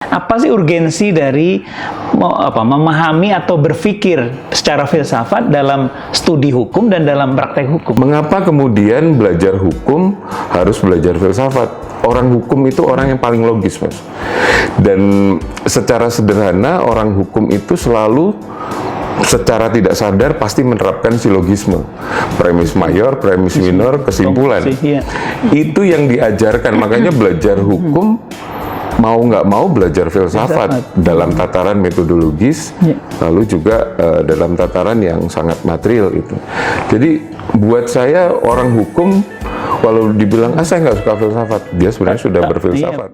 Apa sih urgensi dari memahami atau berpikir secara filsafat dalam studi hukum dan dalam praktek hukum? Mengapa kemudian belajar hukum harus belajar filsafat? Orang hukum itu orang yang paling logis, Mas. Dan secara sederhana, orang hukum itu selalu secara tidak sadar pasti menerapkan silogisme, premis mayor, premis minor, kesimpulan. Itu yang diajarkan, makanya belajar hukum mau nggak mau belajar filsafat dalam tataran metodologis, lalu juga dalam tataran yang sangat material itu. Jadi buat saya orang hukum, walau dibilang saya nggak suka filsafat, dia sebenarnya sudah berfilsafat.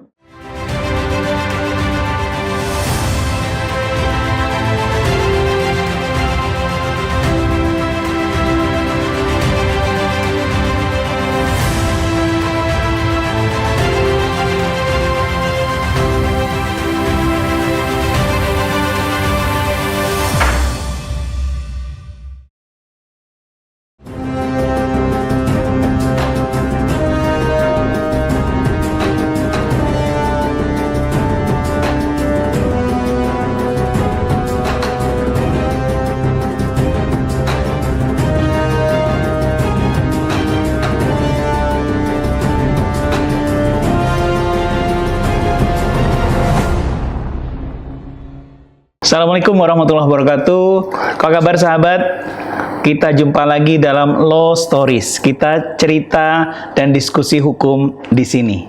Assalamualaikum warahmatullahi wabarakatuh. Apa kabar sahabat? Kita jumpa lagi dalam Law Stories. Kita cerita dan diskusi hukum di sini.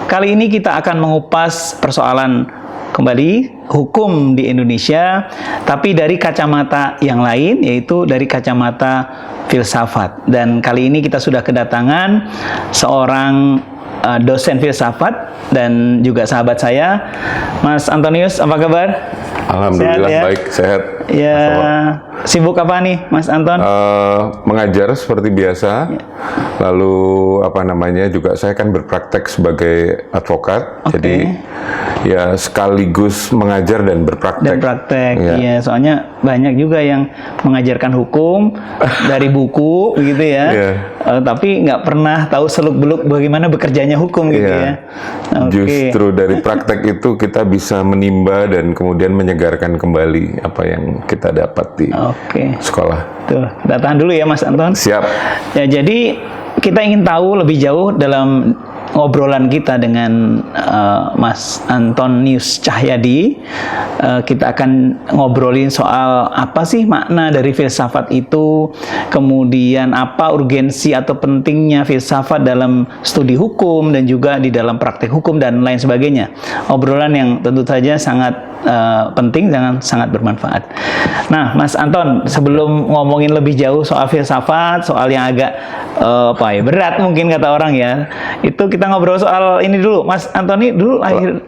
Kali ini kita akan mengupas persoalan kembali hukum di Indonesia, tapi dari kacamata yang lain, yaitu dari kacamata filsafat. Dan kali ini kita sudah kedatangan seorang dosen filsafat dan juga sahabat saya, Mas Antonius. Apa kabar? Alhamdulillah sehat, ya? Baik, sehat. Ya, sibuk apa nih, Mas Anton? Mengajar seperti biasa. Ya. Lalu juga saya kan berpraktek sebagai advokat. Jadi ya sekaligus mengajar dan berpraktek. Dan praktek, iya. Soalnya banyak juga yang mengajarkan hukum dari buku, gitu ya. Tapi nggak pernah tahu seluk-beluk bagaimana bekerjanya hukum, gitu ya. Justru dari praktek itu kita bisa menimba dan kemudian menyegarkan kembali apa yang kita dapat di sekolah. Tuh, kita tahan dulu ya, Mas Anton. Siap. Ya, jadi kita ingin tahu lebih jauh dalam ngobrolan kita dengan Mas Antonius Cahyadi. Kita akan ngobrolin soal apa sih makna dari filsafat itu, kemudian apa urgensi atau pentingnya filsafat dalam studi hukum dan juga di dalam praktek hukum dan lain sebagainya. Obrolan yang tentu saja sangat penting dan sangat bermanfaat. Nah, Mas Anton, sebelum ngomongin lebih jauh soal filsafat, soal yang agak berat mungkin kata orang ya, itu kita ngobrol soal ini dulu. Mas Antoni dulu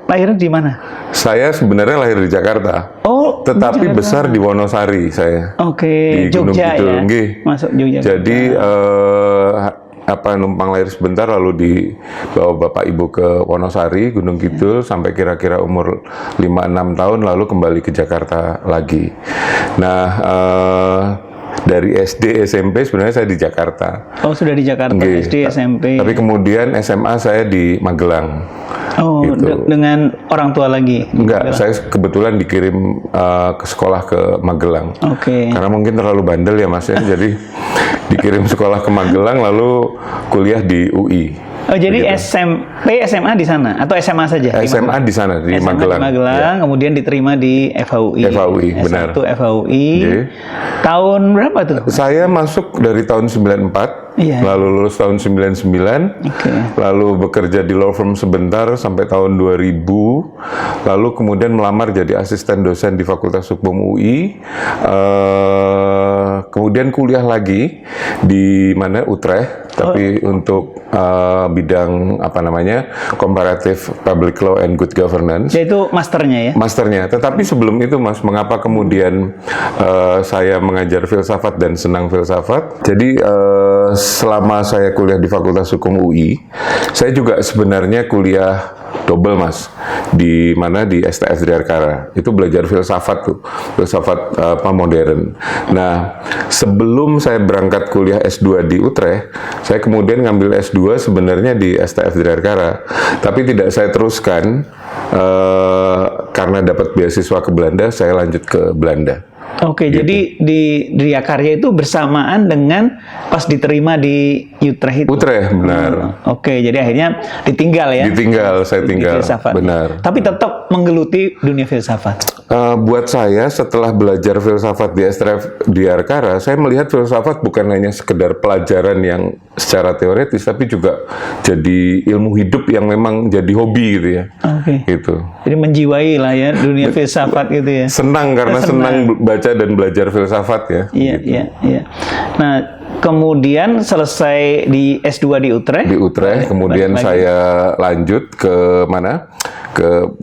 lahir di mana? Saya sebenarnya lahir di Jakarta. Oh, tetapi besar di Wonosari saya. Di Gunung Jogja Kidul, ya. Masuk Jogja. Jadi numpang lahir sebentar lalu dibawa bapak ibu ke Wonosari, Gunung Kidul sampai kira-kira umur 5-6 tahun lalu kembali ke Jakarta lagi. Nah, dari SD SMP sebenarnya saya di Jakarta. Oh, sudah di Jakarta, SD, SMP. Tapi kemudian SMA saya di Magelang. Oh, gitu. Dengan orang tua lagi? Enggak, saya kebetulan dikirim ke sekolah ke Magelang. Karena mungkin terlalu bandel ya Mas ya, jadi dikirim sekolah ke Magelang lalu kuliah di UI. Oh, jadi SMP, SMA di sana atau SMA saja? SMA di sana di Magelang. Di Magelang, kemudian diterima di FHUI. FHUI, benar. S1 FHUI. Tahun berapa tuh? Saya masuk dari tahun 94, lalu lulus tahun 99, lalu bekerja di law firm sebentar sampai tahun 2000, lalu kemudian melamar jadi asisten dosen di Fakultas Hukum UI, kemudian kuliah lagi di Utrecht, tapi untuk bidang comparative public law and good governance. Yaitu masternya ya? Masternya. Tetapi sebelum itu Mas, mengapa kemudian saya mengajar filsafat dan senang filsafat? Jadi selama saya kuliah di Fakultas Hukum UI, saya juga sebenarnya kuliah double Mas, di STF Dirgantara. Itu belajar filsafat tuh, filsafat modern. Nah, sebelum saya berangkat kuliah S2 di Utrecht, saya kemudian ngambil S2 sebenarnya di STF Dirgantara, tapi tidak saya teruskan karena dapat beasiswa ke Belanda, saya lanjut ke Belanda. Oke, jadi di Karya itu bersamaan dengan pas diterima di Utrecht itu. Utrecht, benar. Oke, jadi akhirnya ditinggal ya. Ditinggal, saya tinggal. Filsafat. Benar. Tapi tetap menggeluti dunia filsafat. Buat saya setelah belajar filsafat di STRF di Ankara, saya melihat filsafat bukan hanya sekedar pelajaran yang secara teoretis, tapi juga jadi ilmu hidup yang memang jadi hobi gitu ya. Oke. Gitu. Jadi menjiwai lah ya dunia filsafat gitu ya. Senang karena senang baca dan belajar filsafat ya. Iya, gitu. iya. Nah, kemudian selesai di S2 di Utrecht. Di Utrecht, kemudian saya lanjut ke mana?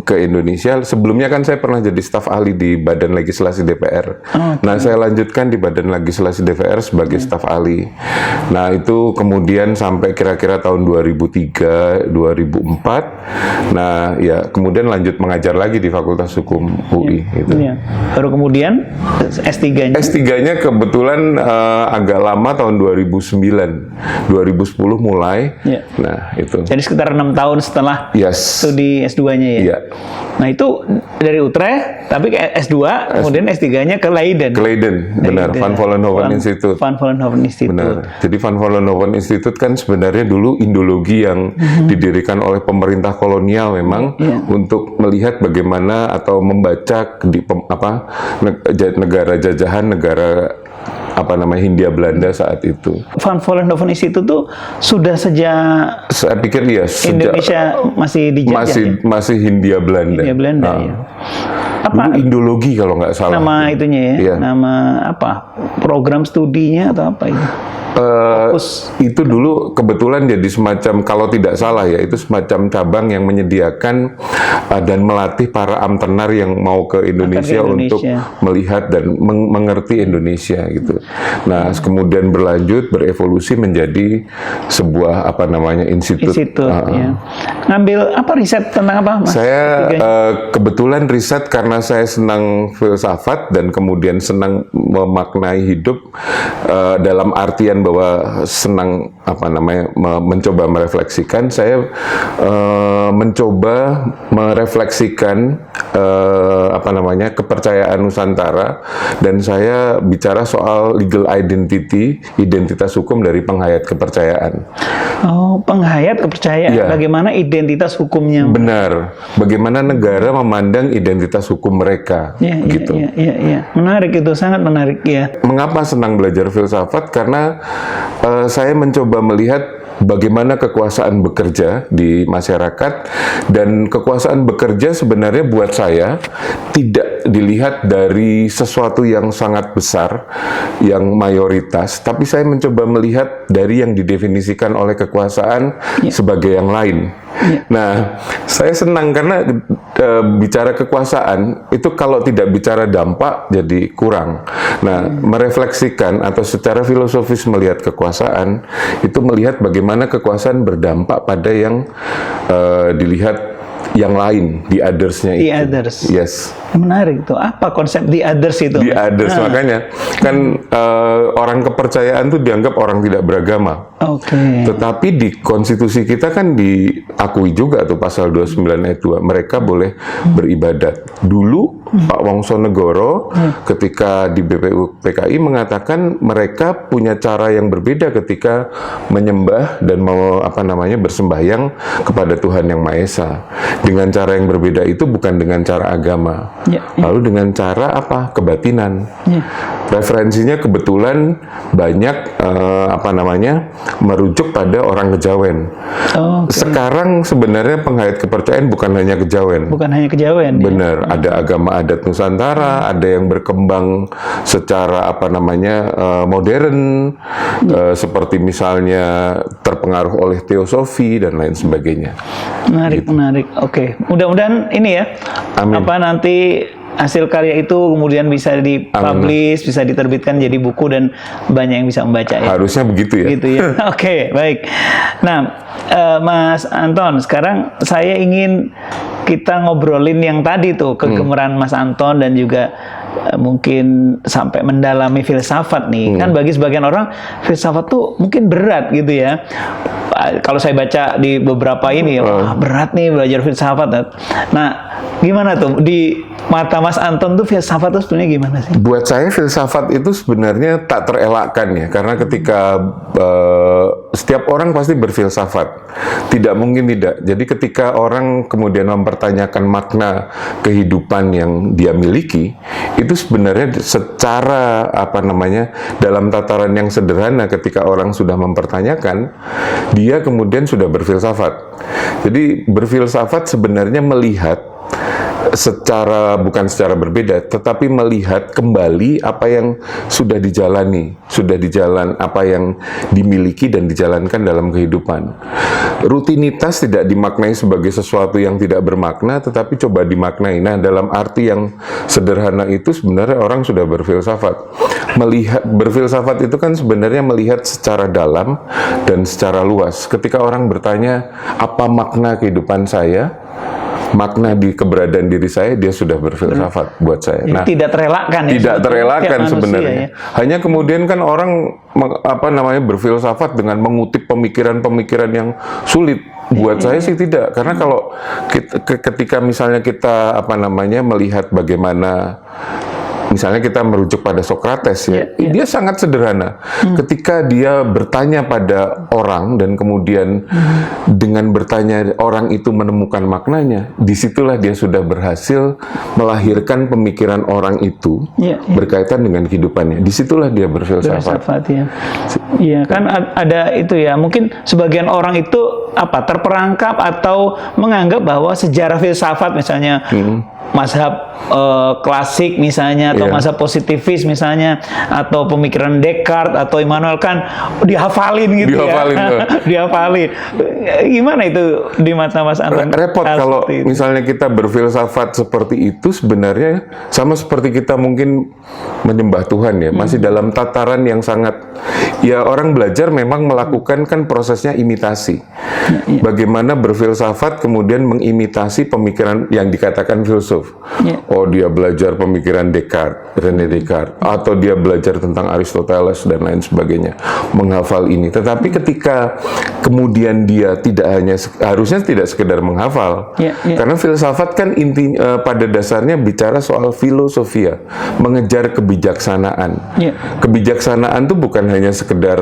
Ke Indonesia. Sebelumnya kan saya pernah jadi staf ahli di Badan Legislasi DPR. Nah, saya lanjutkan di Badan Legislasi DPR sebagai staf ahli. Nah, itu kemudian sampai kira-kira tahun 2003, 2004. Nah, ya kemudian lanjut mengajar lagi di Fakultas Hukum UI. Gitu. Iya. Baru kemudian S3-nya? S3-nya kebetulan agak lama tahun 2009. 2010 mulai. Iya. Nah, itu. Jadi sekitar 6 tahun setelah Yes. studi S2-nya ya? Iya. Nah, itu dari Utrecht, tapi ke S2, kemudian S3-nya ke Leiden. Ke Leiden, benar. Van Vollenhoven Institute. Van Vollenhoven Institute. Benar. Jadi Van Vollenhoven Institute kan sebenarnya dulu Indologi yang didirikan oleh pemerintah kolonial memang untuk melihat bagaimana atau membaca di negara jajahan, negara Hindia Belanda saat itu. Van Vollenhoven Institute itu sudah sejak Saya pikir ya Indonesia masih dijajah masih Hindia Belanda. Hindia Belanda ya. Apa Dulu Indologi kalau nggak salah. nama itunya ya? Iya. Nama apa? Program studinya atau apa itu? Itu dulu kebetulan jadi semacam, kalau tidak salah ya, itu semacam cabang yang menyediakan dan melatih para amtenar yang mau ke Indonesia untuk melihat dan mengerti Indonesia gitu. Nah, kemudian berlanjut berevolusi menjadi sebuah institut. Ya. Ngambil apa, riset tentang apa, Mas? Saya kebetulan riset karena saya senang filsafat dan kemudian senang memaknai hidup dalam artian bahwa senang mencoba merefleksikan. Saya mencoba merefleksikan kepercayaan Nusantara, dan saya bicara soal legal identity, identitas hukum dari penghayat kepercayaan. Oh, penghayat kepercayaan. Ya. Bagaimana identitas hukumnya? Benar. Bagaimana negara memandang identitas hukum mereka. Gitu. Iya. Menarik itu, sangat menarik ya. Mengapa senang belajar filsafat? Karena saya mencoba melihat bagaimana kekuasaan bekerja di masyarakat, dan kekuasaan bekerja sebenarnya buat saya tidak dilihat dari sesuatu yang sangat besar, yang mayoritas, tapi saya mencoba melihat dari yang didefinisikan oleh kekuasaan sebagai yang lain. Nah, saya senang karena bicara kekuasaan itu kalau tidak bicara dampak jadi kurang. Nah, merefleksikan atau secara filosofis melihat kekuasaan itu melihat bagaimana kekuasaan berdampak pada yang dilihat yang lain, the others-nya itu. The others. Yes. Menarik tuh. Apa konsep the others itu? The others, makanya kan orang kepercayaan tuh dianggap orang tidak beragama. Oke. Tetapi di konstitusi kita kan diakui juga tuh pasal 29 ayat 2, mereka boleh beribadat. Dulu Pak Wongsonegoro ketika di BPU PKI mengatakan mereka punya cara yang berbeda ketika menyembah dan bersembahyang kepada Tuhan Yang Maha Esa. Dengan cara yang berbeda itu bukan dengan cara agama. Lalu dengan cara apa? Kebatinan. Referensinya kebetulan banyak merujuk pada orang Kejawen. Sekarang sebenarnya penghayat kepercayaan bukan hanya Kejawen. Bukan hanya Kejawen. Benar, ada agama adat Nusantara, ada yang berkembang secara modern, seperti misalnya terpengaruh oleh teosofi dan lain sebagainya. Menarik. Oke. Mudah-mudahan ini ya. Amin. Nanti hasil karya itu kemudian bisa dipublish, bisa diterbitkan jadi buku dan banyak yang bisa membaca ya. Harusnya begitu ya. Gitu ya. Oke, baik. Nah, Mas Anton, sekarang saya ingin kita ngobrolin yang tadi tuh kegemaran Mas Anton dan juga mungkin sampai mendalami filsafat nih. Kan bagi sebagian orang filsafat tuh mungkin berat gitu ya. Kalau saya baca di beberapa ini, wah berat nih belajar filsafat. Nah, gimana tuh di mata Mas Anton tuh filsafat tuh sebenarnya gimana sih? Buat saya filsafat itu sebenarnya tak terelakkan ya, karena ketika setiap orang pasti berfilsafat, tidak mungkin tidak. Jadi ketika orang kemudian mempertanyakan makna kehidupan yang dia miliki, itu sebenarnya secara dalam tataran yang sederhana, ketika orang sudah mempertanyakan, dia kemudian sudah berfilsafat. Jadi berfilsafat sebenarnya melihat bukan secara berbeda, tetapi melihat kembali apa yang sudah dijalani, apa yang dimiliki dan dijalankan dalam kehidupan. Rutinitas tidak dimaknai sebagai sesuatu yang tidak bermakna, tetapi coba dimaknai. Nah, dalam arti yang sederhana itu sebenarnya orang sudah berfilsafat. Berfilsafat itu kan sebenarnya melihat secara dalam dan secara luas. Ketika orang bertanya, apa makna kehidupan saya? Makna di keberadaan diri saya, dia sudah berfilsafat buat saya. Nah, tidak terelakkan ya. Tidak terelakkan sebenarnya. Ya. Hanya kemudian kan orang berfilsafat dengan mengutip pemikiran-pemikiran yang sulit. Buat saya sih tidak, karena kalau ketika misalnya kita melihat bagaimana, misalnya kita merujuk pada Socrates ya, dia sangat sederhana. Ketika dia bertanya pada orang dan kemudian dengan bertanya orang itu menemukan maknanya, disitulah dia sudah berhasil melahirkan pemikiran orang itu berkaitan dengan kehidupannya. Disitulah dia berfilsafat. Iya kan ada itu ya. Mungkin sebagian orang itu terperangkap atau menganggap bahwa sejarah filsafat misalnya mazhab klasik misalnya atau mazhab positivis misalnya atau pemikiran Descartes atau Immanuel Kant dihafalin gitu dihafalin. Gimana itu di mata Mas Anton? Repot kalau misalnya kita berfilsafat seperti itu, sebenarnya sama seperti kita mungkin menyembah Tuhan ya, masih dalam tataran yang sangat orang belajar memang melakukan kan prosesnya imitasi. Bagaimana berfilsafat kemudian mengimitasi pemikiran yang dikatakan filsuf. Oh, dia belajar pemikiran René Descartes, atau dia belajar tentang Aristoteles dan lain sebagainya, menghafal ini. Tetapi ketika kemudian dia harusnya tidak sekedar menghafal, karena filsafat kan pada dasarnya bicara soal filosofia, mengejar kebijaksanaan. Kebijaksanaan itu bukan hanya sekedar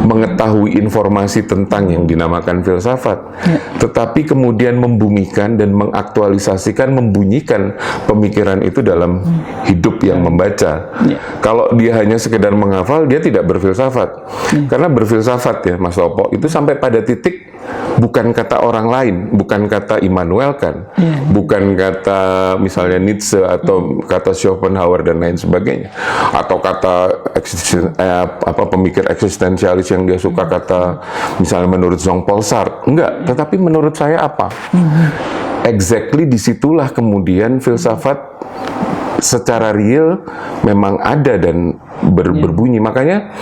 mengetahui informasi tentang yang dinamakan filsafat, tetapi kemudian membumikan dan mengaktualisasikan, membunyikan pemikiran itu dalam hidup yang membaca. Kalau dia hanya sekedar menghafal, dia tidak berfilsafat. Karena berfilsafat ya Mas Topo, itu sampai pada titik bukan kata orang lain, bukan kata Immanuel Kant, bukan kata misalnya Nietzsche atau kata Schopenhauer dan lain sebagainya, atau kata pemikir eksistensialis yang dia suka kata misalnya menurut Jean-Paul Sartre. Enggak, tetapi menurut saya apa? Exactly disitulah kemudian filsafat secara real memang ada dan berbunyi. Makanya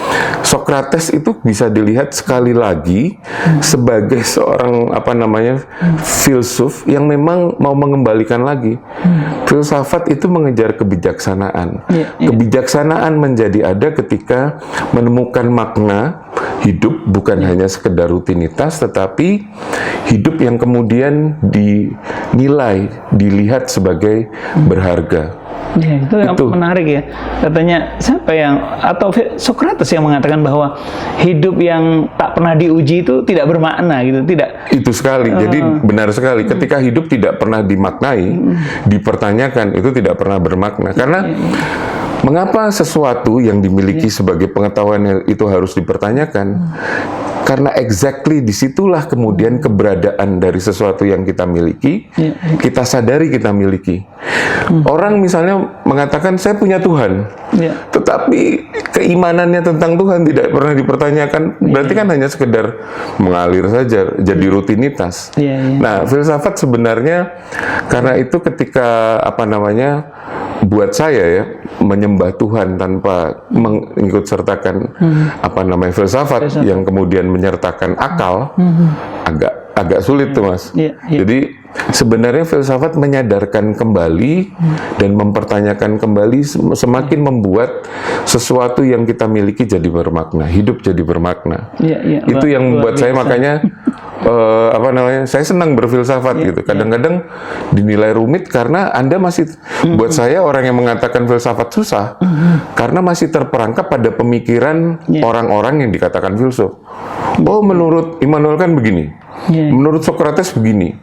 Socrates itu bisa dilihat sekali lagi sebagai seorang filsuf yang memang mau mengembalikan lagi. Filsafat itu mengejar kebijaksanaan. Kebijaksanaan menjadi ada ketika menemukan makna hidup bukan hanya sekedar rutinitas, tetapi hidup yang kemudian dinilai, dilihat sebagai berharga. Ya, itu menarik ya. Katanya atau Socrates yang mengatakan bahwa hidup yang tak pernah diuji itu tidak bermakna gitu, tidak. Itu sekali. Jadi benar sekali. Ketika hidup tidak pernah dimaknai, dipertanyakan, itu tidak pernah bermakna. Karena mengapa sesuatu yang dimiliki sebagai pengetahuan itu harus dipertanyakan? Karena exactly disitulah kemudian keberadaan dari sesuatu yang kita miliki, kita sadari kita miliki. Orang misalnya mengatakan saya punya Tuhan, tetapi keimanannya tentang Tuhan tidak pernah dipertanyakan. Berarti kan hanya sekedar mengalir saja, jadi rutinitas. Nah, filsafat sebenarnya karena itu ketika buat saya ya, menyembah Tuhan tanpa mengikut sertakan filsafat yang kemudian menyertakan akal, agak sulit tuh Mas. Jadi sebenarnya filsafat menyadarkan kembali dan mempertanyakan kembali, semakin membuat sesuatu yang kita miliki jadi bermakna, hidup jadi bermakna. Itu yang membuat saya makanya saya senang berfilsafat gitu. Kadang-kadang dinilai rumit karena Anda masih, buat saya orang yang mengatakan filsafat susah karena masih terperangkap pada pemikiran orang-orang yang dikatakan filsuf. Oh, menurut Immanuel kan begini, menurut Socrates begini.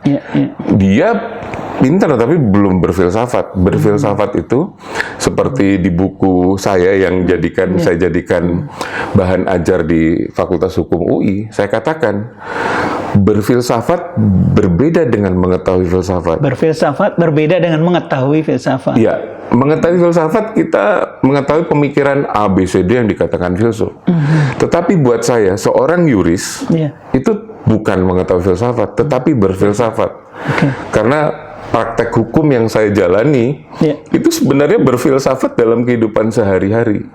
Dia pintar tapi belum berfilsafat. Berfilsafat itu seperti di buku saya yang saya jadikan bahan ajar di Fakultas Hukum UI. Saya katakan berfilsafat berbeda dengan mengetahui filsafat. Berfilsafat berbeda dengan mengetahui filsafat. Ya, mengetahui filsafat kita mengetahui pemikiran A, B, C, D yang dikatakan filsuf. Tetapi buat saya seorang yuris itu bukan mengetahui filsafat, tetapi berfilsafat. Karena praktek hukum yang saya jalani itu sebenarnya berfilsafat dalam kehidupan sehari-hari.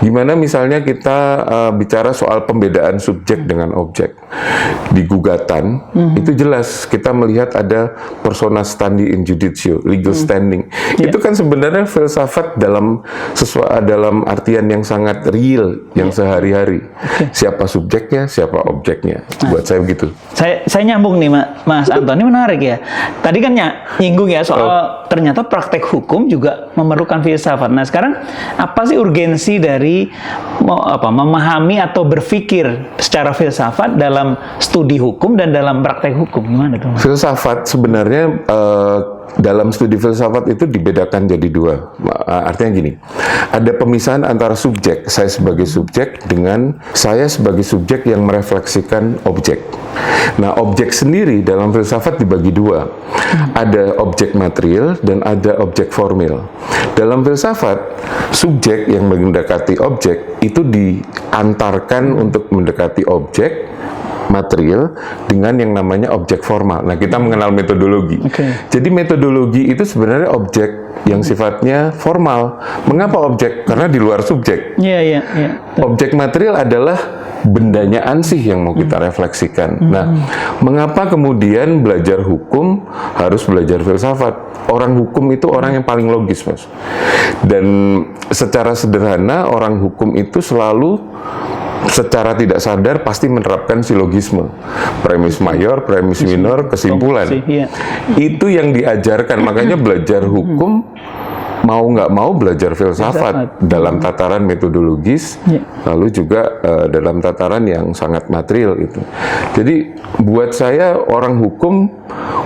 Gimana misalnya kita bicara soal pembedaan subjek dengan objek. Di gugatan itu jelas kita melihat ada persona standi in judicio, legal standing. Itu kan sebenarnya filsafat dalam artian yang sangat real, yang sehari-hari. Siapa subjeknya, siapa objeknya. Buat saya begitu. Saya nyambung nih Mas Anton, ini menarik ya. Tadi kan nyinggung ya soal ternyata praktek hukum juga memerlukan filsafat. Nah sekarang apa sih urgensi dari memahami atau berpikir secara filsafat dalam studi hukum dan dalam praktek hukum? Gimana tuh? Filsafat sebenarnya dalam studi filsafat itu dibedakan jadi dua. Artinya gini, ada pemisahan antara subjek, saya sebagai subjek, dengan saya sebagai subjek yang merefleksikan objek. Nah, objek sendiri dalam filsafat dibagi dua. Ada objek material dan ada objek formil. Dalam filsafat, subjek yang mendekati objek itu diantarkan untuk mendekati objek material dengan yang namanya objek formal. Nah, kita mengenal metodologi. Jadi metodologi itu sebenarnya objek yang sifatnya formal. Mengapa objek? Karena di luar subjek. Objek material adalah bendanya ansih yang mau kita refleksikan. Nah, mengapa kemudian belajar hukum harus belajar filsafat? Orang hukum itu orang yang paling logis, Mas. Dan secara sederhana, orang hukum itu selalu secara tidak sadar pasti menerapkan silogisme, premis mayor, premis minor, kesimpulan. Itu yang diajarkan. Makanya belajar hukum mau nggak mau belajar filsafat dalam tataran metodologis, lalu juga dalam tataran yang sangat material itu. Jadi buat saya orang hukum,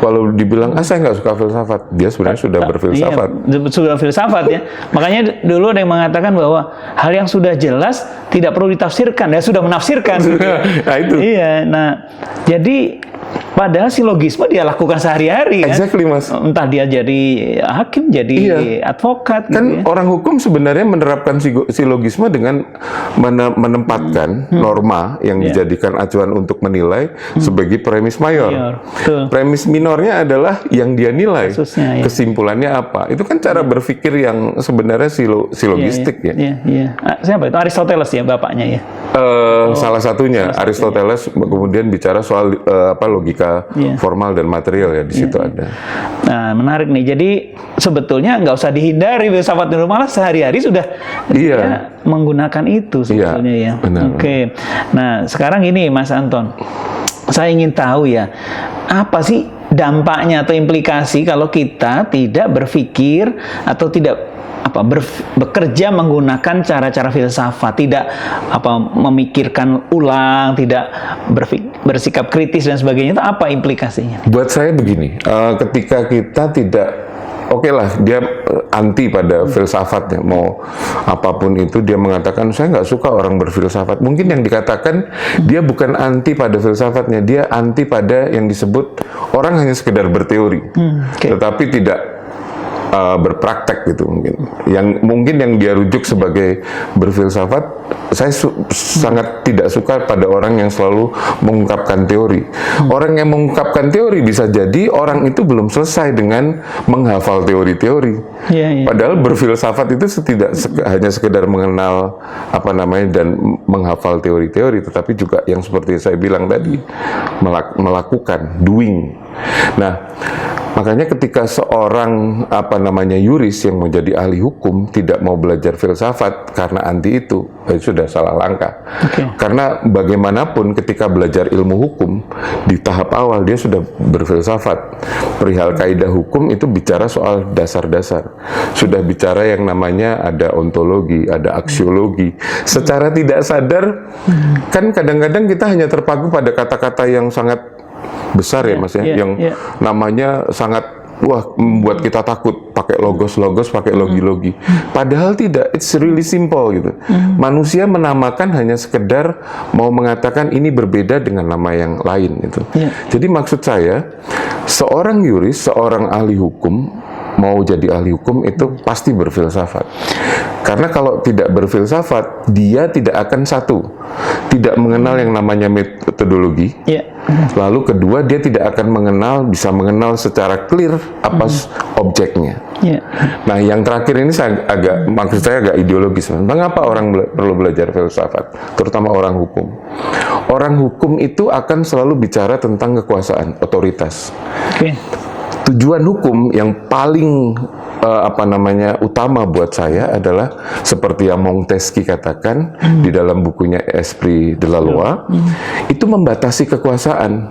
walau dibilang saya nggak suka filsafat, dia sebenarnya sudah berfilsafat. Sudah filsafat ya. Makanya dulu ada yang mengatakan bahwa hal yang sudah jelas tidak perlu ditafsirkan, ya sudah menafsirkan. Nah itu. Iya. Nah jadi padahal silogisme dia lakukan sehari-hari kan. Exactly, Mas. Entah dia jadi hakim, jadi advokat. Kan orang hukum sebenarnya menerapkan silogisme dengan menempatkan norma yang dijadikan acuan untuk menilai sebagai premis mayor. Premis minornya adalah yang dia nilai. Kesimpulannya apa? Itu kan cara berpikir yang sebenarnya silogistik ya. Siapa itu? Aristoteles ya bapaknya ya. Salah satunya Aristoteles kemudian bicara soal logika formal dan material ya, di situ ada. Nah, menarik nih. Jadi sebetulnya nggak usah dihindari filsafat dulu, malah sehari-hari sudah menggunakan itu sebetulnya ya. Oke. Nah, sekarang ini Mas Anton, saya ingin tahu ya, apa sih dampaknya atau implikasi kalau kita tidak berpikir atau tidak bekerja menggunakan cara-cara filsafat, tidak memikirkan ulang, tidak bersikap kritis dan sebagainya, itu apa implikasinya? Buat saya begini, ketika kita tidak dia anti pada filsafatnya, mau apapun itu dia mengatakan saya nggak suka orang berfilsafat. Mungkin yang dikatakan dia bukan anti pada filsafatnya, dia anti pada yang disebut orang hanya sekedar berteori, tetapi tidak berpraktek gitu mungkin yang dia rujuk sebagai berfilsafat. Saya sangat tidak suka pada orang yang selalu mengungkapkan teori. Orang yang mengungkapkan teori bisa jadi orang itu belum selesai dengan menghafal teori-teori. Padahal berfilsafat itu hanya sekedar mengenal dan menghafal teori-teori, tetapi juga yang seperti saya bilang tadi, melakukan, doing. Nah, Makanya ketika seorang yuris yang mau jadi ahli hukum tidak mau belajar filsafat karena anti itu sudah salah langkah. Karena bagaimanapun ketika belajar ilmu hukum di tahap awal dia sudah berfilsafat. Perihal kaidah hukum itu bicara soal dasar-dasar. Sudah bicara yang namanya ada ontologi, ada aksiologi. Secara tidak sadar kan kadang-kadang kita hanya terpaku pada kata-kata yang sangat besar ya Mas ya, yang namanya sangat membuat kita takut, pakai logos-logos, pakai logi-logi. Padahal tidak, it's really simple gitu. Manusia menamakan hanya sekedar mau mengatakan ini berbeda dengan nama yang lain itu. Jadi maksud saya, seorang yuris, seorang ahli hukum mau jadi ahli hukum itu pasti berfilsafat. Karena kalau tidak berfilsafat, dia tidak akan tidak mengenal yang namanya metodologi. Lalu kedua, dia tidak akan bisa mengenal secara clear apa objeknya. Nah, yang terakhir ini maksud saya agak ideologis. Mengapa orang perlu belajar filsafat, terutama orang hukum? Orang hukum itu akan selalu bicara tentang kekuasaan, otoritas. Tujuan hukum yang paling utama buat saya adalah seperti yang Montesquieu katakan di dalam bukunya Esprit de la Loi, itu membatasi kekuasaan.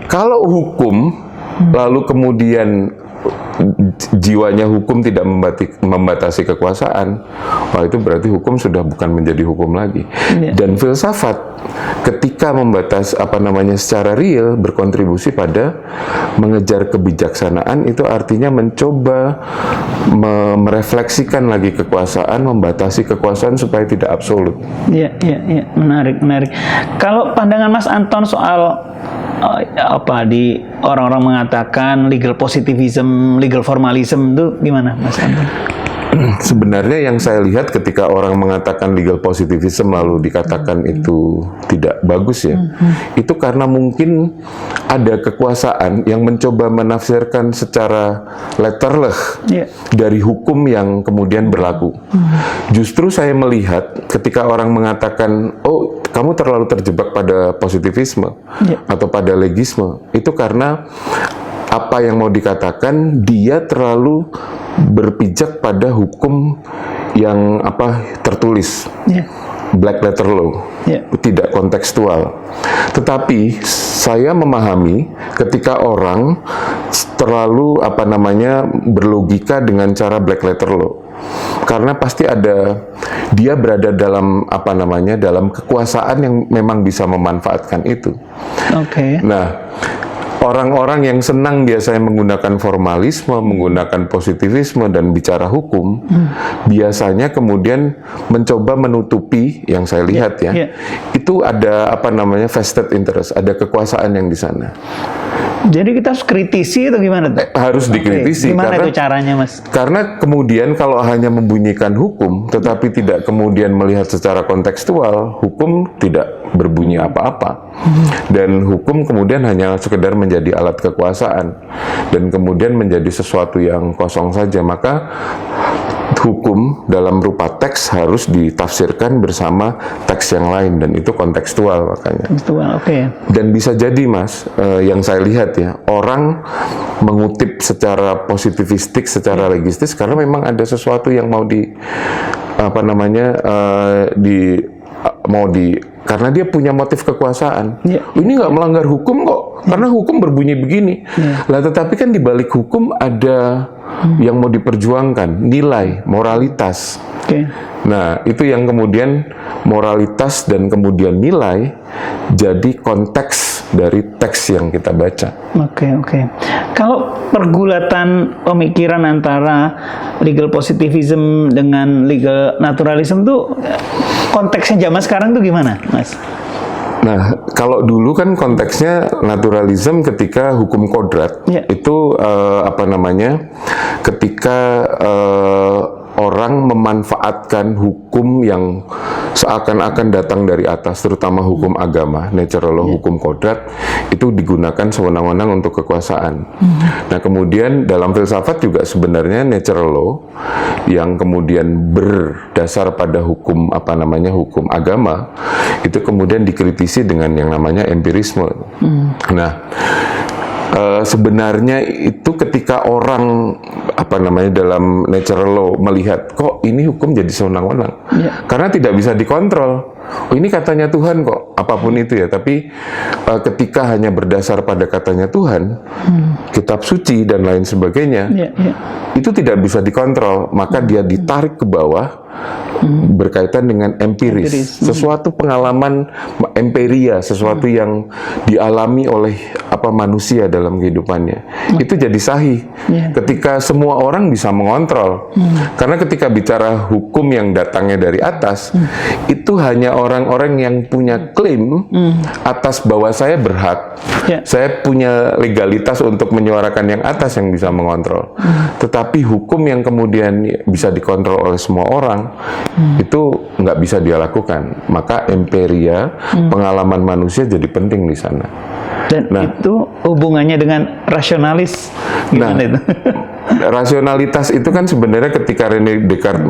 Kalau hukum lalu kemudian jiwanya hukum tidak membatasi kekuasaan, itu berarti hukum sudah bukan menjadi hukum lagi. Dan filsafat ketika secara real berkontribusi pada mengejar kebijaksanaan, itu artinya mencoba merefleksikan lagi kekuasaan, membatasi kekuasaan supaya tidak absolut. Menarik. Kalau pandangan Mas Anton soal di orang-orang mengatakan legal positivism, legal formalism itu gimana, Mas Anton? Sebenarnya yang saya lihat ketika orang mengatakan legal positivism lalu dikatakan itu tidak bagus ya, itu karena mungkin ada kekuasaan yang mencoba menafsirkan secara letterleh dari hukum yang kemudian berlaku. Justru saya melihat ketika orang mengatakan, oh kamu terlalu terjebak pada positivisme atau pada legisme, itu karena apa yang mau dikatakan dia terlalu berpijak pada hukum yang tertulis, black letter law, tidak kontekstual. Tetapi saya memahami ketika orang terlalu berlogika dengan cara black letter law, karena pasti dia berada dalam dalam kekuasaan yang memang bisa memanfaatkan itu. Nah, orang-orang yang senang biasanya menggunakan formalisme, menggunakan positivisme dan bicara hukum, biasanya kemudian mencoba menutupi yang saya lihat itu ada vested interest, ada kekuasaan yang di sana. Jadi kita harus kritisi atau gimana? Harus dikritisi. Gimana itu caranya, Mas? Karena kemudian kalau hanya membunyikan hukum, tetapi tidak kemudian melihat secara kontekstual, hukum tidak berbunyi apa-apa. Dan hukum kemudian hanya sekedar menjadi alat kekuasaan. Dan kemudian menjadi sesuatu yang kosong saja. Maka hukum dalam rupa teks harus ditafsirkan bersama teks yang lain, dan itu kontekstual makanya. Dan bisa jadi Mas, yang saya lihat ya, orang mengutip secara positivistik, secara legistis karena memang ada sesuatu yang mau karena dia punya motif kekuasaan. Ini nggak melanggar hukum kok, karena hukum berbunyi begini. Lah tetapi kan di balik hukum ada yang mau diperjuangkan, nilai, moralitas. Nah, itu yang kemudian moralitas dan kemudian nilai jadi konteks dari teks yang kita baca. Kalau pergulatan pemikiran antara legal positivism dengan legal naturalism tuh konteksnya zaman sekarang tuh gimana, Mas? Nah, kalau dulu kan konteksnya naturalism ketika hukum kodrat itu ketika orang memanfaatkan hukum yang seakan-akan datang dari atas, terutama hukum agama, natural law, hukum kodrat, itu digunakan sewenang-wenang untuk kekuasaan. Nah, kemudian dalam filsafat juga sebenarnya natural law yang kemudian berdasar pada hukum hukum agama, itu kemudian dikritisi dengan yang namanya empirisme. Nah, sebenarnya itu ketika orang dalam natural law melihat kok ini hukum jadi sewenang-wenang, karena tidak bisa dikontrol. Oh, ini katanya Tuhan kok, apapun itu ya. Tapi ketika hanya berdasar pada katanya Tuhan, kitab suci dan lain sebagainya, itu tidak bisa dikontrol, maka dia ditarik ke bawah. Berkaitan dengan empiris, sesuatu pengalaman empiria, sesuatu yang dialami oleh manusia dalam kehidupannya, itu jadi sahih ketika semua orang bisa mengontrol. Karena ketika bicara hukum yang datangnya dari atas, itu hanya orang-orang yang punya klaim atas bahwa saya berhak, saya punya legalitas untuk menyuarakan yang atas yang bisa mengontrol. Tetapi hukum yang kemudian bisa dikontrol oleh semua orang, itu nggak bisa dia lakukan. Maka empiria, pengalaman manusia jadi penting di sana. Dan itu hubungannya dengan rasionalis gimana itu? Rasionalitas itu kan sebenarnya ketika René Descartes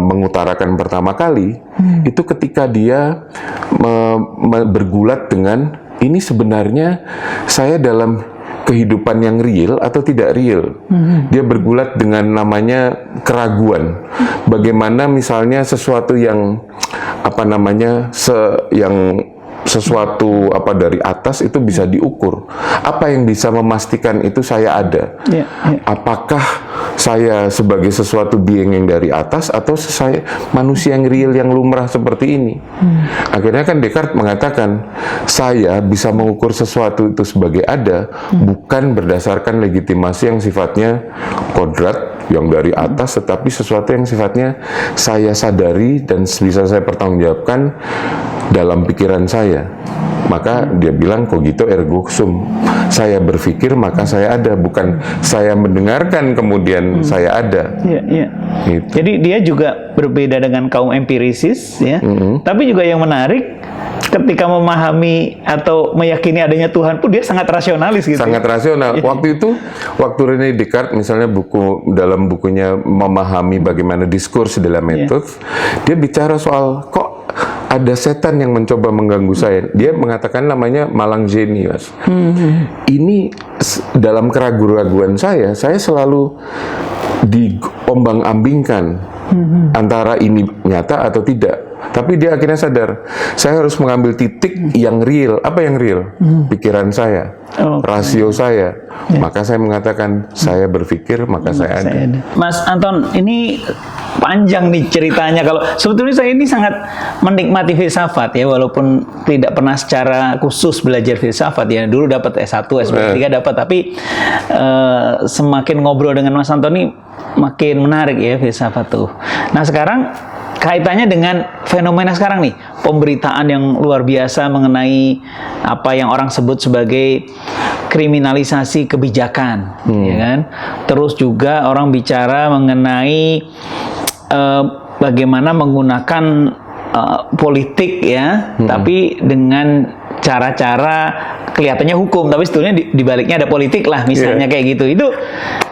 mengutarakan pertama kali, itu ketika dia bergulat dengan ini sebenarnya saya dalam kehidupan yang real atau tidak real. Dia bergulat dengan namanya keraguan. Bagaimana misalnya sesuatu yang sesuatu dari atas itu bisa diukur. Apa yang bisa memastikan itu saya ada? Apakah saya sebagai sesuatu being yang dari atas atau saya manusia yang real yang lumrah seperti ini? Akhirnya kan Descartes mengatakan saya bisa mengukur sesuatu itu sebagai ada bukan berdasarkan legitimasi yang sifatnya kodrat yang dari atas, tetapi sesuatu yang sifatnya saya sadari dan bisa saya pertanggungjawabkan dalam pikiran saya. Maka dia bilang cogito ergo sum. Saya berpikir maka saya ada, bukan saya mendengarkan kemudian saya ada. Gitu. Jadi dia juga berbeda dengan kaum empirisis, ya. Tapi juga yang menarik, ketika memahami atau meyakini adanya Tuhan pun dia sangat rasionalis gitu. Sangat rasional. Waktu itu, waktu René Descartes misalnya dalam bukunya Memahami Bagaimana Diskurs dalam Metode, dia bicara soal kok ada setan yang mencoba mengganggu saya. Dia mengatakan namanya malang genius. Ini dalam keraguan-raguan saya selalu diombang-ambingkan antara ini nyata atau tidak. Tapi dia akhirnya sadar, saya harus mengambil titik yang real. Apa yang real? Pikiran saya, rasio saya. Maka saya mengatakan, saya berpikir, maka saya ada. Mas Anton, ini panjang nih ceritanya. Kalau sebetulnya saya ini sangat menikmati filsafat ya, walaupun tidak pernah secara khusus belajar filsafat ya. Dulu dapat S1, S3 dapat, tapi semakin ngobrol dengan Mas Anton ini makin menarik ya filsafat tuh. Nah sekarang kaitannya dengan fenomena sekarang nih, pemberitaan yang luar biasa mengenai apa yang orang sebut sebagai kriminalisasi kebijakan, ya kan? Terus juga orang bicara mengenai bagaimana menggunakan politik ya, tapi dengan cara-cara kelihatannya hukum, tapi sebetulnya di baliknya ada politik lah, misalnya kayak gitu. Itu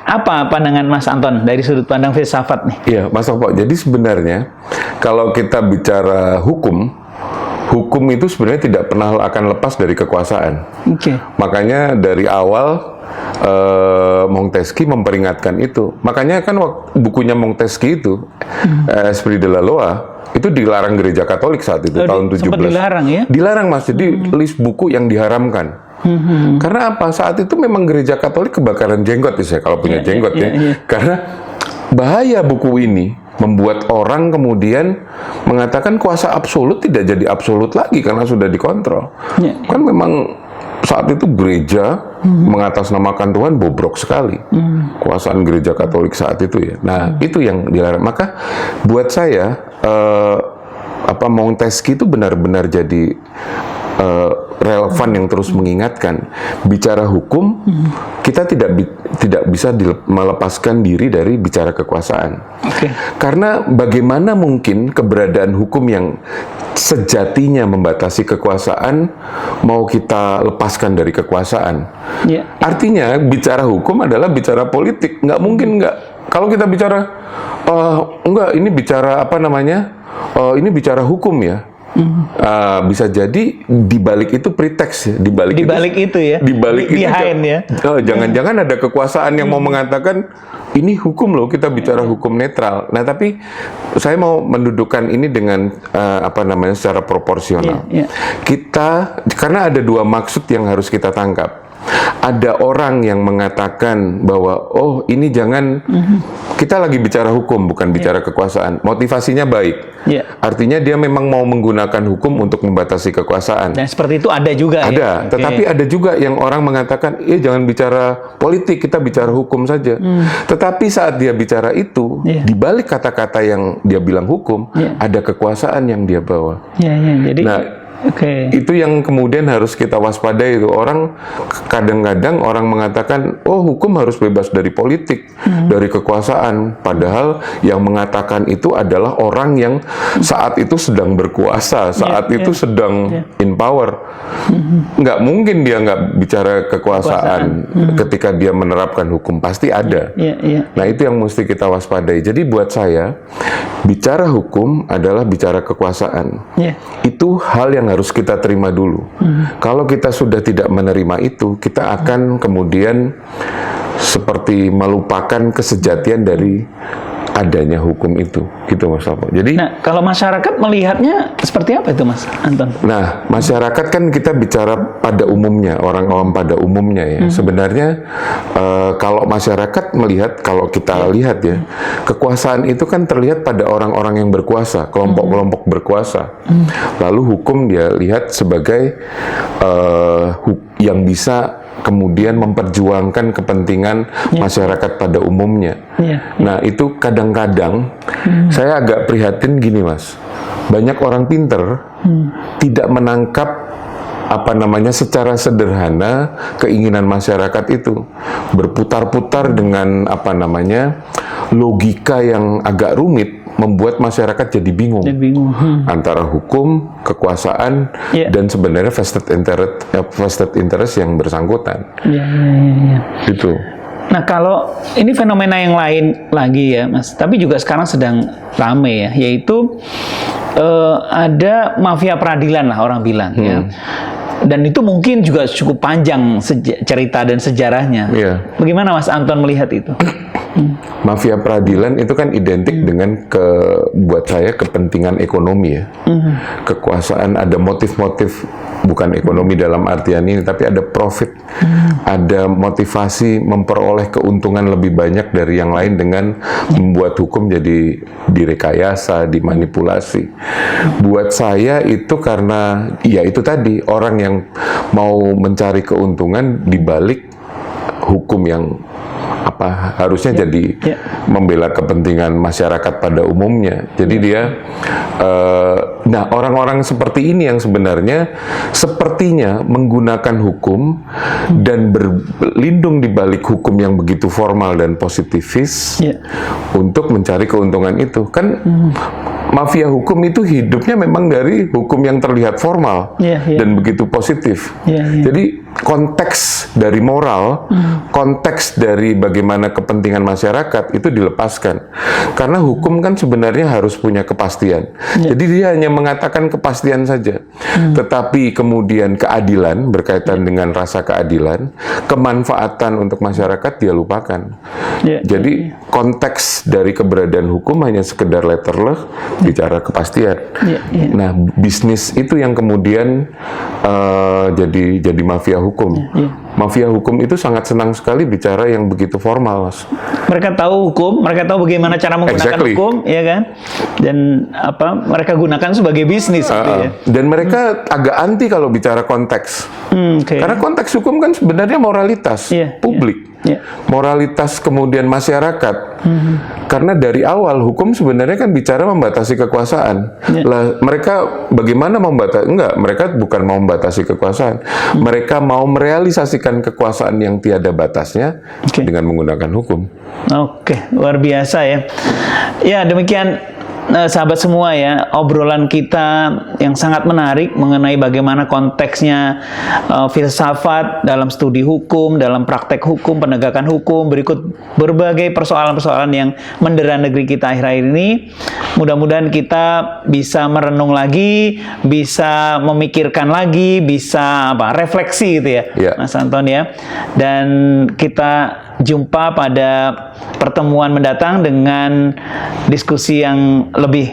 apa pandangan Mas Anton dari sudut pandang filsafat nih? Iya, Mas Opo. Jadi sebenarnya kalau kita bicara hukum itu sebenarnya tidak pernah akan lepas dari kekuasaan. Makanya dari awal Montesquieu memperingatkan itu. Makanya kan bukunya Montesquieu itu, Esprit de la Loi, itu dilarang gereja Katolik saat itu, tahun 17. Sempat dilarang ya? Dilarang, Mas. Jadi list buku yang diharamkan. Karena apa? Saat itu memang gereja Katolik kebakaran jenggot ya, kalau punya jenggot ya. Karena bahaya buku ini membuat orang kemudian mengatakan kuasa absolut tidak jadi absolut lagi karena sudah dikontrol. Kan memang saat itu gereja mengatasnamakan Tuhan bobrok sekali. Kuasaan gereja Katolik saat itu ya. Nah, itu yang dilarang. Maka buat saya Montesquieu itu benar-benar jadi relevan yang terus mengingatkan bicara hukum kita tidak bisa melepaskan diri dari bicara kekuasaan. Karena bagaimana mungkin keberadaan hukum yang sejatinya membatasi kekuasaan mau kita lepaskan dari kekuasaan? Artinya bicara hukum adalah bicara politik. Nggak mungkin nggak. Kalau kita bicara enggak, ini bicara ini bicara hukum ya. Bisa jadi di balik itu pretext ya, di balik itu ya, di balik itu behind ya. jangan-jangan ada kekuasaan yang mau mengatakan ini hukum loh, kita bicara hukum netral. Nah, tapi saya mau mendudukkan ini dengan secara proporsional. Kita, karena ada dua maksud yang harus kita tangkap. Ada orang yang mengatakan bahwa oh ini jangan, kita lagi bicara hukum bukan bicara kekuasaan. Motivasinya baik. Artinya dia memang mau menggunakan hukum untuk membatasi kekuasaan. Dan seperti itu ada juga. Ada, tetapi ada juga yang orang mengatakan, jangan bicara politik, kita bicara hukum saja. Tetapi saat dia bicara itu, di balik kata-kata yang dia bilang hukum, ada kekuasaan yang dia bawa. Jadi, itu yang kemudian harus kita waspadai itu. Orang kadang-kadang orang mengatakan, oh hukum harus bebas dari politik, dari kekuasaan. Padahal yang mengatakan itu adalah orang yang saat itu sedang berkuasa, saat itu sedang in power. Nggak mungkin dia nggak bicara kekuasaan ketika dia menerapkan hukum, pasti ada. Nah itu yang mesti kita waspadai. Jadi buat saya, bicara hukum adalah bicara kekuasaan. Itu hal yang harus kita terima dulu. Kalau kita sudah tidak menerima itu, kita akan kemudian seperti melupakan kesejatian dari adanya hukum itu, gitu Mas Alpo. Jadi, nah kalau masyarakat melihatnya seperti apa itu Mas Anton? Nah, masyarakat kan kita bicara pada umumnya, orang awam pada umumnya ya. Sebenarnya kalau masyarakat melihat, kalau kita lihat ya, kekuasaan itu kan terlihat pada orang-orang yang berkuasa, kelompok-kelompok berkuasa. Lalu hukum dia lihat sebagai yang bisa kemudian memperjuangkan kepentingan masyarakat pada umumnya. Nah, itu kadang-kadang saya agak prihatin gini, Mas. Banyak orang pinter tidak menangkap secara sederhana keinginan masyarakat itu. Berputar-putar dengan logika yang agak rumit, membuat masyarakat jadi bingung. Antara hukum, kekuasaan, dan sebenarnya vested interest yang bersangkutan. Gitu. Nah kalau ini fenomena yang lain lagi ya Mas, tapi juga sekarang sedang rame ya, yaitu ada mafia peradilan lah orang bilang ya. Dan itu mungkin juga cukup panjang cerita dan sejarahnya. Bagaimana Mas Anton melihat itu? Mafia peradilan itu kan identik dengan buat saya kepentingan ekonomi ya. Kekuasaan, ada motif-motif, bukan ekonomi dalam artian ini, tapi ada profit, ada motivasi memperoleh keuntungan lebih banyak dari yang lain dengan membuat hukum jadi direkayasa, dimanipulasi. Buat saya itu karena ya itu tadi, orang yang mau mencari keuntungan di balik hukum yang harusnya jadi membela kepentingan masyarakat pada umumnya. Jadi dia nah orang-orang seperti ini yang sebenarnya sepertinya menggunakan hukum dan berlindung di balik hukum yang begitu formal dan positifis untuk mencari keuntungan itu. Kan mafia hukum itu hidupnya memang dari hukum yang terlihat formal dan begitu positif. Jadi konteks dari moral, konteks dari bagaimana kepentingan masyarakat itu dilepaskan. Karena hukum kan sebenarnya harus punya kepastian. Jadi dia hanya mengatakan kepastian saja. Tetapi kemudian keadilan, berkaitan dengan rasa keadilan, kemanfaatan untuk masyarakat dia lupakan. Jadi konteks dari keberadaan hukum hanya sekedar letterleh, bicara kepastian. Nah, bisnis itu yang kemudian jadi mafia hukum. Mafia hukum itu sangat senang sekali bicara yang begitu formal, Mas. Mereka tahu hukum, mereka tahu bagaimana cara menggunakan hukum, ya kan? Dan mereka gunakan sebagai bisnis, gitu ya. Dan mereka agak anti kalau bicara konteks. Karena konteks hukum kan sebenarnya moralitas publik. Moralitas kemudian masyarakat. Karena dari awal hukum sebenarnya kan bicara membatasi kekuasaan. Lah mereka bagaimana membatasi? Enggak, mereka bukan mau membatasi kekuasaan. Mereka mau merealisasikan kekuasaan yang tiada batasnya dengan menggunakan hukum. Luar biasa ya. Ya, demikian sahabat semua ya, obrolan kita yang sangat menarik mengenai bagaimana konteksnya filsafat dalam studi hukum, dalam praktek hukum, penegakan hukum, berikut berbagai persoalan-persoalan yang mendera negeri kita akhir-akhir ini. Mudah-mudahan kita bisa merenung lagi, bisa memikirkan lagi, bisa refleksi gitu ya, Mas Anton ya. Dan kita jumpa pada pertemuan mendatang dengan diskusi yang lebih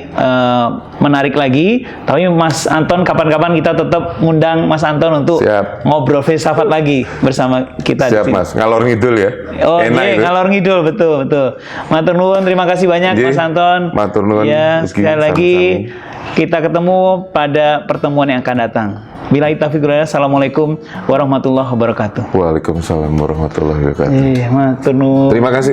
menarik lagi. Tapi Mas Anton, kapan-kapan kita tetap ngundang Mas Anton untuk ngobrol filsafat lagi bersama kita. Siap, Mas. Ngalor ngidul ya. Oh iya, ngalor ngidul, betul. Matur nuwun, terima kasih banyak Mas Anton. Matur nuwun. Ya, sekali lagi kita ketemu pada pertemuan yang akan datang. Billahi taufiq wal hidayah. Assalamualaikum warahmatullahi wabarakatuh. Waalaikumsalam warahmatullahi wabarakatuh. Matur nuwun. Terima kasih.